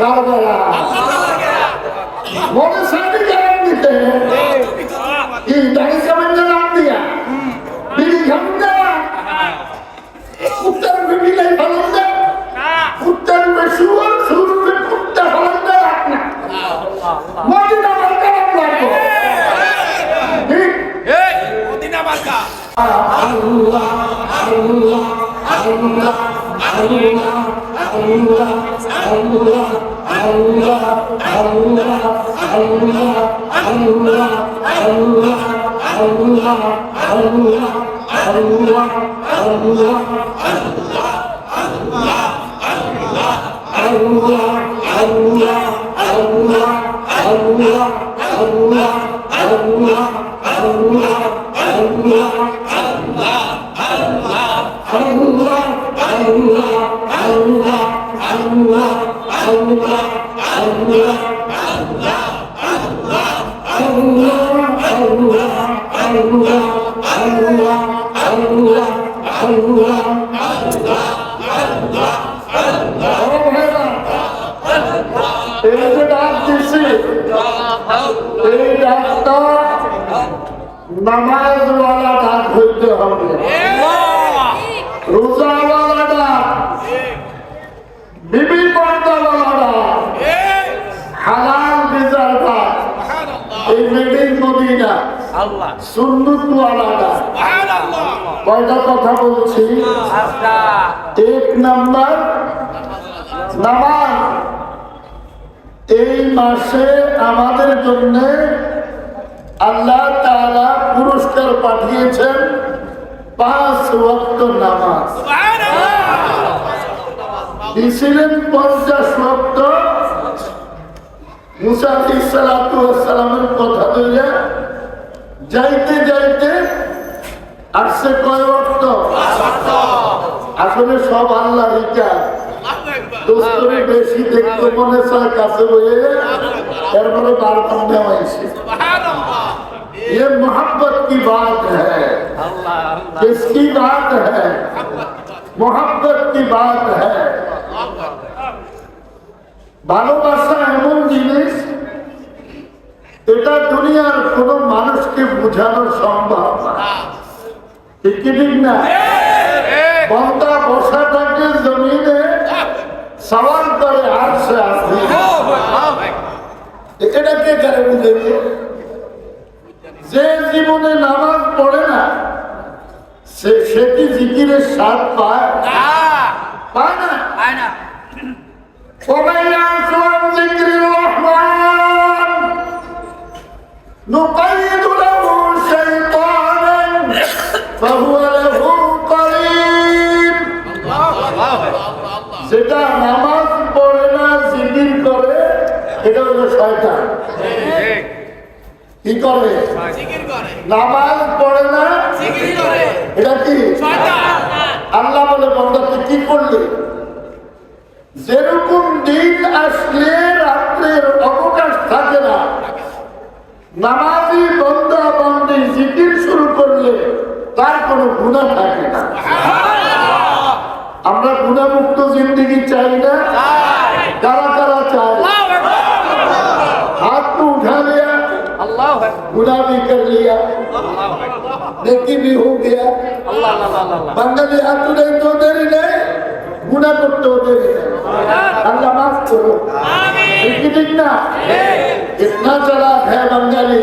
কারবালা মনে সাথে গ্যারাম দিতে কি দাড়ি কামাইতে নাম দিয়া বিড়ি খাম দেওয়া কুত্তার বিড়ি নাই ফলন দেয় কুত্তার শুয়ার শুরুতে কুত্তা ফলন দেয় না মদিনা মার্কা নাম লাগবো ঠিক মদিনা মার্কা আল্লাহ আল্লাহ আল্লাহ আল্লাহ আল্লাহ আল্লাহ আল্লাহ আল্লাহ আল্লাহ আল্লাহ আল্লাহ আল্লাহ আল্লাহ আল্লাহ আল্লাহ নামাজওয়ালা ডাক হইতে হবে রোজাওয়ালা ডাক বিবি পর্দাওয়ালা ডাক হালাল রিজার ডাক এই মেডিন মদিনা সুন্নতওয়ালা ডাক কয়টা কথা বলছি এক নাম্বার নামাজ এই মাসে আমাদের জন্য আল্লাহ তাআলা পুরস্কার পাঠিয়েছেন 5 ওয়াক্ত নামাজ দিয়েছিলেন 50 ওয়াক্ত মুসা আলাইহিস সালাতু ওয়াস সালামের কথা ধরে যাইতে যাইতে আসছে কয় ওয়াক্ত আসলে সব আল্লাহর ইচ্ছা দোস্তরে বেশি দেখতে মনে চায় কাছে বইয়ে এরপরে বারবার দেওয়া হয়েছে ये मोहब्बत की बात है किसकी बात है मोहब्बत की बात है ভালোবাসা এমন জিনিস এটা দুনিয়ার কোন মানুষকে বোঝানো সম্ভব না ঠিক ঠিক না বন্দা বসা থাকে জমিনে সওয়াল করে আরশে আসে এটা কে করে বুঝেছে যে জীবনে নামাজ পড়ে না সে কি জিকিরের স্বাদ পায় পায় না ومن يعش عن ذكر الرحمن نقيض له شيطانا فهو له قرين যেটা নামাজ পড়ে না জিকির করে এটা হলো শয়তান কি করে নামাজ পড়ে না এটা কি আল্লাহ বলে বান্দা তুই কি করলি যেরকম দিন আসলে রাত্রের অবকাশ থাকে না নামাজি বান্দা বান্দি জিকির শুরু করলে তার কোনো গুনাহ থাকে না আমরা গুনাহমুক্ত জিন্দেগি চাই না কারা কারা চায় हाथ को उठा लिया गुनाह भी कर लिया नेकी भी हो गया बंगाली हाथ नहीं तो देरी नहीं गुनाह करते हो देरी नहीं अल्लाह माफ करो ठीक ना इतना चला है बंगाली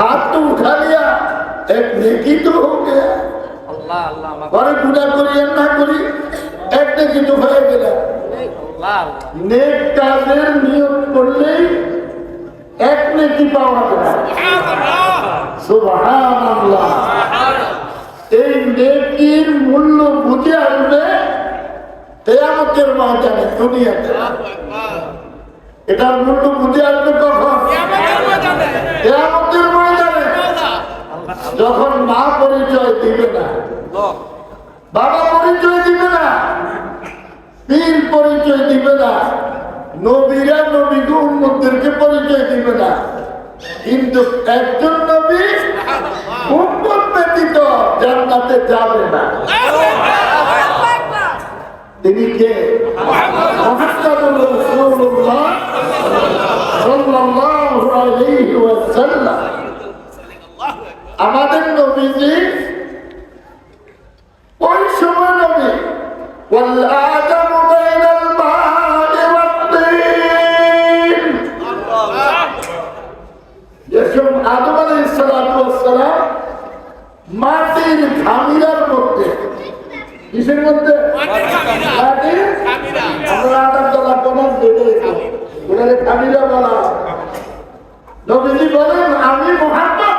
हाथ तो उठा लिया एक नेकी तो हो गया और गुनाह करिए ना करी एक नेकी तो हो गया नेक काजेर नियत করলেই এক নেকি পাওয়া যায় সুবহানাল্লাহ এই নেকির মূল্য বুঝে আসবে কিয়ামতের ময়দানে দুনিয়াতে এটার মূল্য বুঝে আসবে কখন কিয়ামতের ময়দানে যখন মা পরিচয় দিবে না বাবা পরিচয় দিবে না পীর পরিচয় দিবে না নবীরা নবীকে উম্মতদেরকে পরিচয় দিবে না কিন্তু একজন নবী উম্মত ব্যতীত জান্নাতে যাবে না তিনি কে মুহাম্মদুর রাসূলুল্লাহ তাহলে খালিরা বলা নবীজি বলেন আমি মুহাম্মদ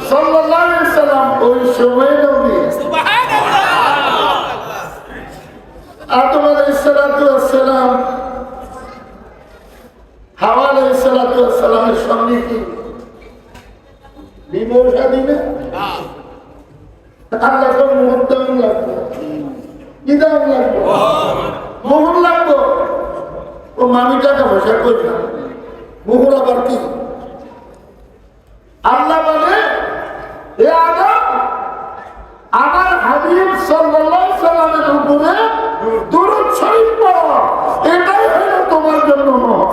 সাল্লাল্লাহু আলাইহি সাল্লাম ওই সময় নবী আদম আলাইহিস সালাতু ওয়াস সালাম হাওয়া আলাইহিস সালাতু ওয়াস সালামের সঙ্গে কি বিবাহ শাদী না আল্লাহ তো মুহূর্তম লাগবে কি দাম লাগবে মোহর লাগবে ও মামি টাকা পয়সা করি না মোহর আবার কি আল্লাহ বলে হে আদম আমার হাবিব সাল্লাল্লাহু আলাইহি সাল্লামের উপরে দরুদ শরীফ পড়ো এটাই হলো তোমার জন্য মোহর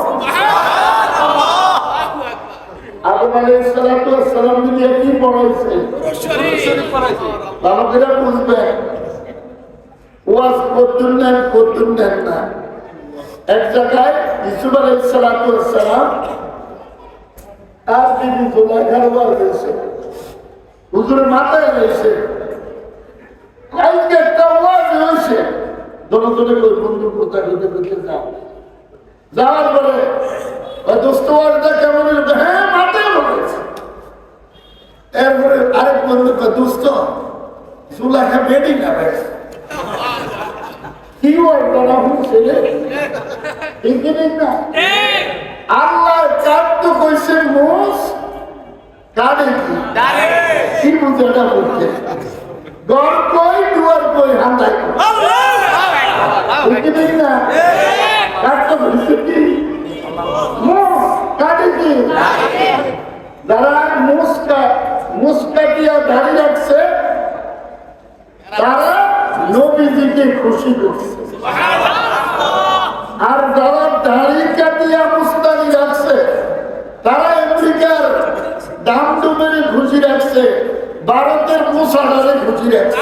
আদম আলাইহিস সালাতু ওয়াস সালাম দিয়ে কি পড়াইছে দরুদ শরীফ পড়াইছে ভালো করে বুঝবেন ওয়াজ করতেন না এক জায়গায় ইউসুফ আলাইহিস সালাতু ওয়াস সালাম আর বিবি জুলাইখার ওয়াজ হয়েছে হুজুরের মাথায় রয়েছে কালকে একটা ওয়াজ হয়েছে দোনো কই বন্ধু কোথায় করতে যাও যাওয়ার পরে দোস্ত ওয়াজটা কেমন হলো হ্যাঁ মাথায় বলেছে এরপরে আরেক বন্ধু দোস্ত জুলাইখা বেডি না ভাই কি ওয়াজ করা হচ্ছে ঠিক না আল্লাহ চাঁদ কইছে মোষ কানে কি বুঝাটা বলছে ঘর কই দুয়ার কই হান্দাই ঠিক না কাটতে বলছে কি মোষ কানে কি যারা মুস্কা দিয়া দাঁড়িয়ে রাখছে তারা নবীজিকে খুশি করছে আর যারা দাড়ি কাটিয়া মুস্তানি রাখছে তারা আমেরিকার দাম ডুবের খুশি রাখছে ভারতের মুসাডারে খুশি রাখছে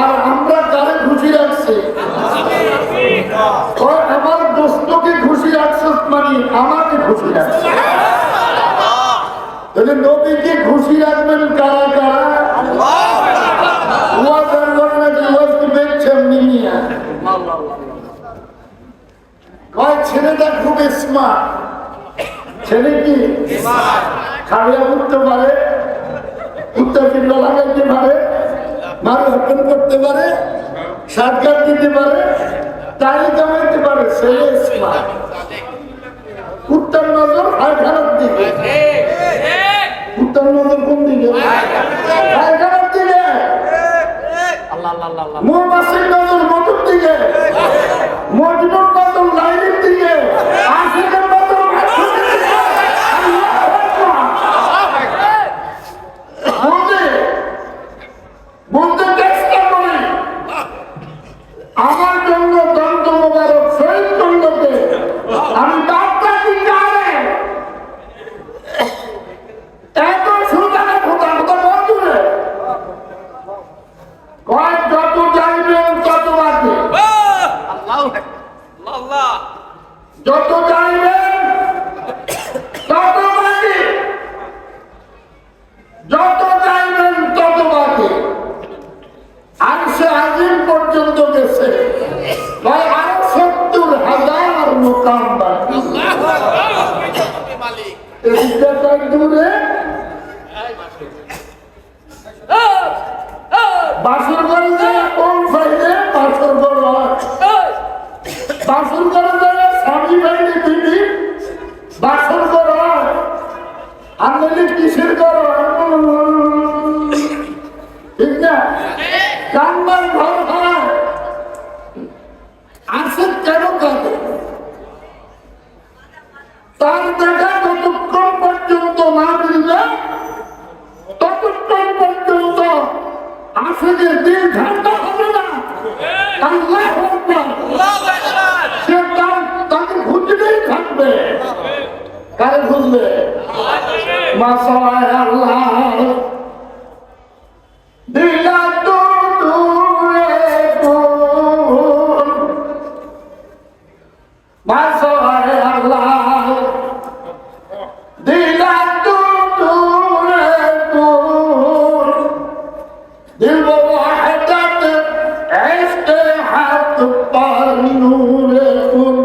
আর আমরা কারে খুশি রাখছি আমার দোস্তকে খুশি রাখছে মানে আমাকে খুশি রাখছে তাহলে নবীকে খুশি রাখবেন কারা কারা ওয়াজের ঘটনা কি ওয়াজকে দেখছেন নিমিয়া কয় ছেলেটা খুব স্মার্ট ছেলে কি খাড়িয়া উঠতে পারে উত্তর কিংবা লাগাইতে পারে মারু হটন করতে পারে সাতগাট দিতে পারে তাই কামাইতে পারে ছেলে স্মার্ট উত্তর নজর পায়খানার দিকে উত্তর নজর কোন দিকে পায়খানার দিকে মৌমাছির নজর মধুর দিকে মজনুর নজর লাইনের দিকে আশিকের নজর বলতে চেষ্টা করি আমার জন্য দন্ত মোবারক শহীদ করলোকে আমি বার্তা দিতে হবে এত সুদানে খোদা খোদা মজুরে কয় যত যাইবেন তত বাকি যত যাইবেন তত বাকি যত যাইবেন তত বাকি আর সে আজিম পর্যন্ত গেছে ভাই আরো ৭০,০০০ মুকাম বাকি দূরে বাসুর করে যায় কোন ফাইলে বাসুর বড় হয় বাসুর করে যায় স্বামী ভাইলে দিদি বাসুর বড় হয় আমলি কিসের ঘর ঠিক না কান্নার ঘর হয় আসে কেন কাঁদে তার দেখা ততক্ষণ পর্যন্ত না মিলবে ততক্ষণ পর্যন্ত আশিকের দিল ঠান্ডা হবে না আল্লাহু আকবার সে তাকে খুঁজলেই থাকবে কারে খুঁজবে মাসায় আল্লাহ দিলা তো দূরে দূর মাসায় আল্লাহ দিলা তো দূরে দূর দিল ওয়াহদাত ইশক হাত পার নূরে কুল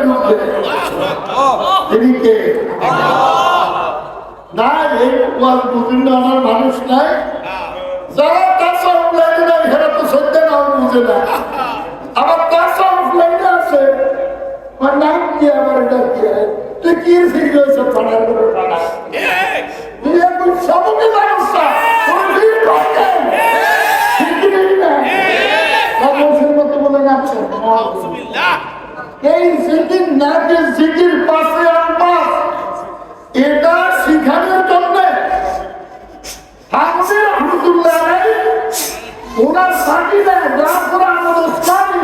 ঢুকবে তিনি কে না এই ওয়াজ বুঝুন আমার মানুষ নাই যারা তাসাউফ লাইনে নাই হেরা তো সত্য নাও বুঝে না আবার তাসাউফ লাইনে আছে আর নাম কি আবার ডাকিয়ে তুই কি ফিরে হয়েছে পাড়ার করে পাড়া তুই একদম সবকে মানুষ না তোর ভিড় করতে ঠিক না মানুষের মতো বলে যাচ্ছে এই জিকির নাকে জিকির পাশে আনবাস এটা শিখানোর জন্য হাফিজ রহমতুল্লাহ ওনার সাকিনা জাফর আহমদ ওসমানী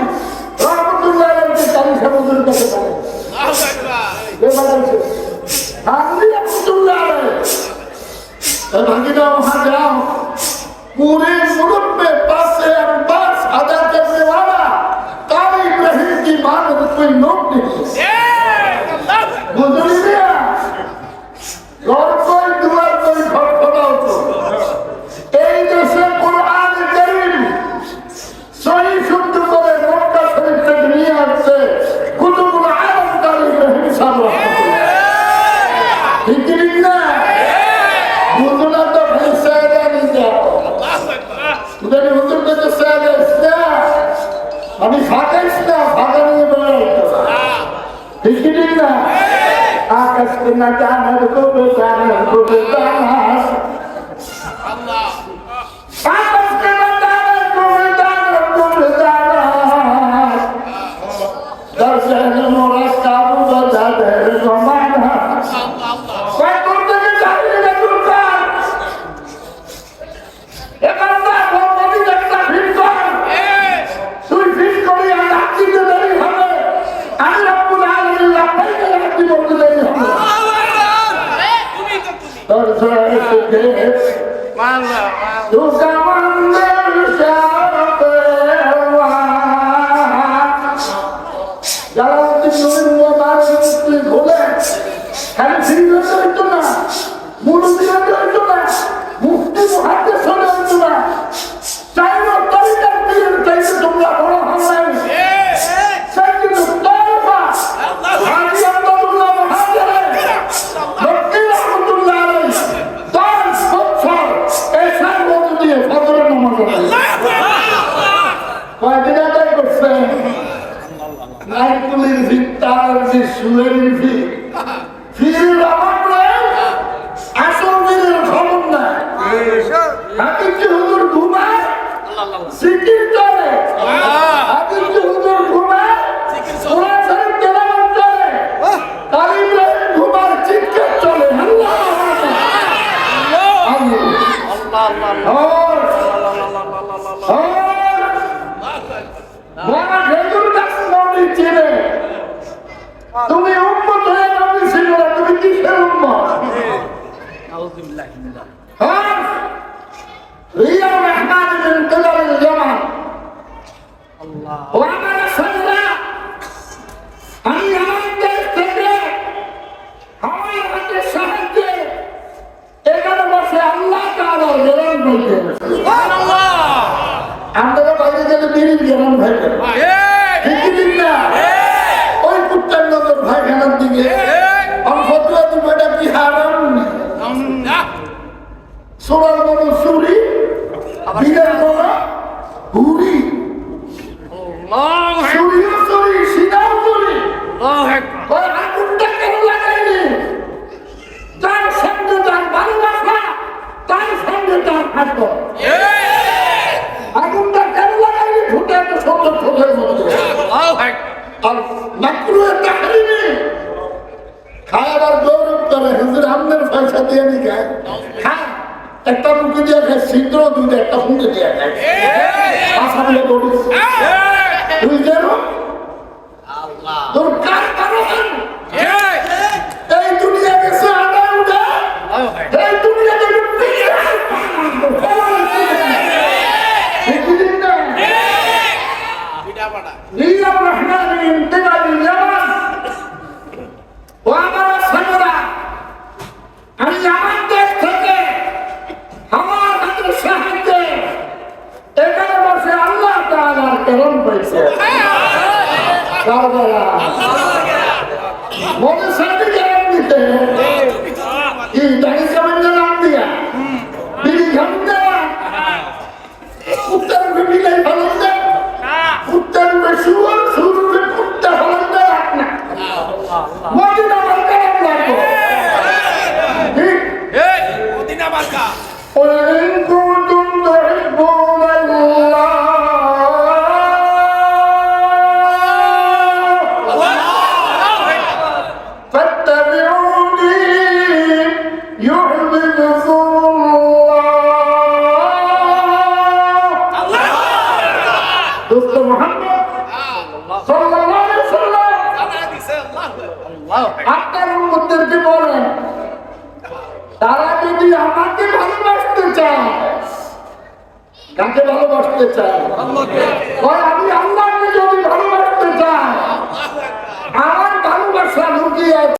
রহমতুল্লাহ আলাইহি কালী সাহেবের কাছে বলে হাফিজ রহমতুল্লাহ আলাইহি ভাগিনা वहां जाओ पूरे मुल्क में पास से अरबास अदा करने वाला काली इब्राहिम की मानद कोई लोग नहीं बुजुर्गिया और कोई दुआ कोई खड़ा हो এই দেশে কোরআন কারীম সহি শুদ্ধ করে মক্কা শরীফ থেকে নিয়ে আসছে কুতুবুল আলম কালী ইব্রাহিম সাহেব ঠিক না বুঝলা তো ফেসায়দা নিতে উদারে হুজুর কাছে সাহেব ইসলাম আমি ফাঁকাইছ না ফাঁকা নিয়ে বেড়াই ঠিক না আকাশ না জানার গোবে জানাস আল্লাহ আকাশ না জানার গোবে জানাস দর্শন মোরা কাবু বাজাদের জমানা কয় করতে চাইলে না দুর্গান এবার না বলি একটা ভিড় কর তুই ভিড় করি আর রাত্রিতে দেরি হবে আমি রব্বুল আলামিন লাভবাইকে রাত্রি বলতে দেরি হবে তুমি উম্মত হয়ে নবী ছিল না তুমি কিসের উম্মত আউযুবিল্লাহি মিনাল্লাহ রিয়া রহমান বিন কালাল জামান আল্লাহ ওয়া মান সাল্লা আমি আমার দেশ থেকে আমার হাতের সাহায্যে এখানে বসে আল্লাহ তাআলা গেলেন বলতে সুবহানাল্লাহ আমরা বাইরে গেলে বিড়ির গেলাম ভাই ঠিক না ওই কুত্তার নজর ভাইখানার দিকে অল্পত্র দুটা কি হারাম সোনার বড় চুরি বিলের বড় হুড়ি চুরিও চুরি সিনাও চুরি আগুনটা কেন লাগাইনি তার সঙ্গে তার ভালোবাসা তার সঙ্গে তার হাত আগুনটা কেন লাগাইনি ফুটে তো সুন্দর ঠোঁটের মধ্যে আর মাকরুহে তাহরিমি খাবার গৌরব করে হুজুর আমাদের পয়সা দিয়ে নি খায় খায় একটা মুখে দিয়ে খায় ছিদ্র দুধে একটা মুখে দিয়ে খায় আসামে বলিস তুই যেন তোর কার কারণ এই দুনিয়া গেছে আনা উঠে এই দুনিয়া গেছে রিয়া রহমান ইন্তেকাল জামান ও আমার সামরা আমি আমার দেশ থেকে আমার হাতের সাহায্যে এখানে বসে আল্লাহ তাআলার কেরাম পাইছে মনে সাথে গেলাম দিতে কি দাঁড়িয়ে যাবেন না নাম দিয়া বিড়ি খাবেন না উত্তর মিলাই ভালো না উত্তর শুয়ার শুরুতে কুত্তা ভালো না না মদিনা মার্কা লাগবে ঠিক এই মদিনা মার্কা وإن كنتم تحبون الله فاتبعوني يحببكم الله دوست محمد صلى الله عليه وسلم আপনার উম্মতদেরকে বলেন তারা যদি আমাকে ভালোবাসতে চায় কাকে ভালোবাসতে চায় আমি আল্লাহকে যদি ভালোবাসতে চাই আমার ভালোবাসা লুকিয়ে